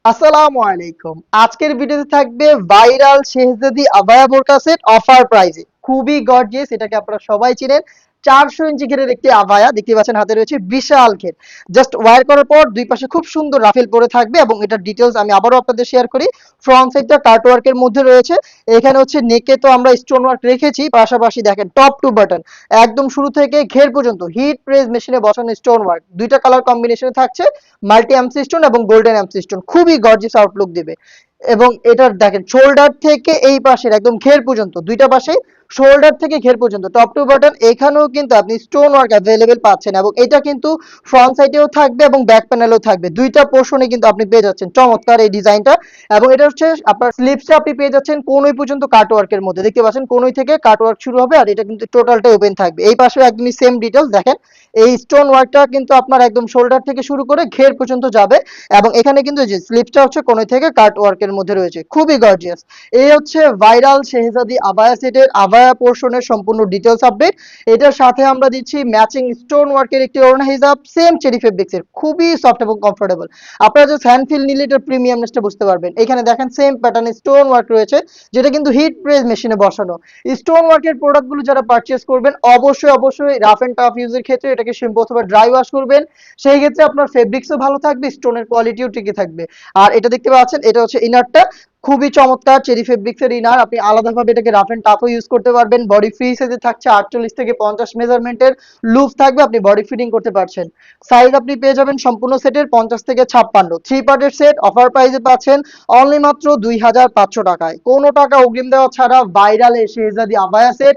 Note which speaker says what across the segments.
Speaker 1: আসসালামু আলাইকুম। আজকের ভিডিওতে থাকবে ভাইরাল শেহজাদি আবায়া বোরকা সেট অফার প্রাইজে। খুবই গর্জিয়াস, এটাকে আপনারা সবাই চিনেন। 400 ইঞ্চি ঘেরের একটি আবায়া দেখতে পাচ্ছেন, হাতে রয়েছে বিশাল ঘের। জাস্ট ওয়্যার করার পর দুই পাশে খুব সুন্দর রাফেল পরে থাকবে এবং এটার ডিটেলস আমি আবারও আপনাদের শেয়ার করি। ফ্রন্ট সাইডটা কাট ওয়ার্কের মধ্যে রয়েছে। এখানে হচ্ছে নেকে তো আমরা স্টোন ওয়ার্ক রেখেছি, পাশাপাশি দেখেন টপ টু বাটন একদম শুরু থেকে ঘের পর্যন্ত হিট প্রেস মেশিনে বসানো স্টোন ওয়ার্ক। দুইটা কালার কম্বিনেশনে থাকছে, মাল্টি অ্যাম্পস স্টোন এবং গোল্ডেন অ্যাম্পস স্টোন। খুবই গর্জিয়াস আউটলুক দিবে। এবং এটার দেখেন শোল্ডার থেকে এই পাশের একদম ঘের পর্যন্ত, দুইটা পাশে শোল্ডার থেকে ঘের পর্যন্ত টপ টু বটন এখানেও কিন্তু আপনি স্টোন ওয়ার্ক অ্যাভেলেবেল পাচ্ছেন এবং এটা কিন্তু ফ্রন্ট সাইডেও থাকবে এবং ব্যাক প্যানেলেও থাকবে। দুইটা পোর্শনে কিন্তু আপনি পেয়ে যাচ্ছেন চমৎকার এই ডিজাইনটা। এবং এটা হচ্ছে আপনার স্লিপসটা আপনি পেয়ে যাচ্ছেন কোনই পর্যন্ত কাট ওয়ার্কের মধ্যে, দেখতে পাচ্ছেন কোনই থেকে কাট ওয়ার্ক শুরু হবে আর এটা কিন্তু টোটালটা ওপেন থাকবে। এই পাশে একদমই সেম ডিটেলস দেখেন। এই স্টোন ওয়ার্কটা কিন্তু আপনার একদম শোল্ডার থেকে শুরু করে ঘের পর্যন্ত যাবে এবং এখানে কিন্তু যে স্লিপসটা হচ্ছে কোণে থেকে কাট ওয়ার্কের মধ্যে রয়েছে, খুবই গর্জিয়াস। এই হচ্ছে ভাইরাল শেহজাদি আবায়া সেটের আবায়া পোর্শনের সম্পূর্ণ ডিটেলস আপডেট। এটার সাথে আমরা দিচ্ছি ম্যাচিং স্টোন ওয়ার্কের একটি ওড়না হিজাব, সেম চেরি ফেব্রিক্সের, খুবই সফট এবং কমফোর্টেবল। আপনারা জাস্ট হ্যান্ড ফিল নিলে এটার প্রিমিয়ামনেসটা বুঝতে পারবেন। এখানে দেখেন সেম প্যাটার্নে স্টোন ওয়ার্ক রয়েছে, যেটা কিন্তু হিট প্রেস মেশিনে বসানো। স্টোন ওয়ার্কের প্রোডাক্টগুলো যারা পারচেজ করবেন অবশ্যই রাফ এন্ড টাফ ইউজের ক্ষেত্রে এটাকে শ্যাম্পু অথবা ড্রাই ওয়াশ করবেন। সেই ক্ষেত্রে আপনার ফেব্রিক্সও ভালো থাকবে, স্টোনের কোয়ালিটিও টিকে থাকবে। আর এটা দেখতে পাচ্ছেন, এটা হচ্ছে ইনারটা, খুবই চমৎকার চেরি ফেব্রিক্সের ইনার। আপনি আলাদাভাবে এটাকে রাফ এন্ড টাফও ইউজ করতে পারবেন। বডি ফ্রি সাইজে থাকছে 48 থেকে 50 মেজারমেন্টের লুপ থাকবে, আপনি বডি ফিটিং করতে পারছেন। সাইজ আপনি পেয়ে যাবেন সম্পূর্ণ সেটের 50 থেকে 56, 3 পার্টের সেট অফার প্রাইসে পাচ্ছেন অনলি মাত্র 2500 টাকায়। কোনো টাকা অগ্রিম দেওয়া ছাড়া ভাইরাল এই শেহজাদি আবায়া সেট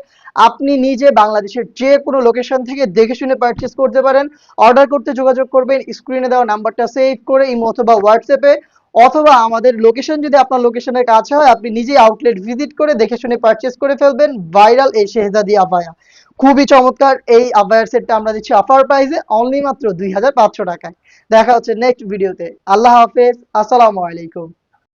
Speaker 1: আপনি নিজে বাংলাদেশের যে কোনো লোকেশন থেকে দেখে শুনে পারচেজ করতে পারেন। অর্ডার করতে যোগাযোগ করবেন স্ক্রিনে দেওয়া নাম্বারটা সেভ করে ইমো অথবা হোয়াটসঅ্যাপে, অথবা আমাদের লোকেশন যদি আপনার লোকেশনের কাছে হয় আপনি নিজেই আউটলেট ভিজিট করে দেখে শুনে পারচেজ করে ফেলবেন ভাইরাল এই শেহজাদি আবায়া। খুবই চমৎকার এই আবায়ার সেটটা আমরা দিচ্ছি অফার প্রাইসে অনলি মাত্র 2500 টাকায়। দেখা হচ্ছে নেক্সট ভিডিওতে। আল্লাহ হাফেজ, আসসালামু আলাইকুম।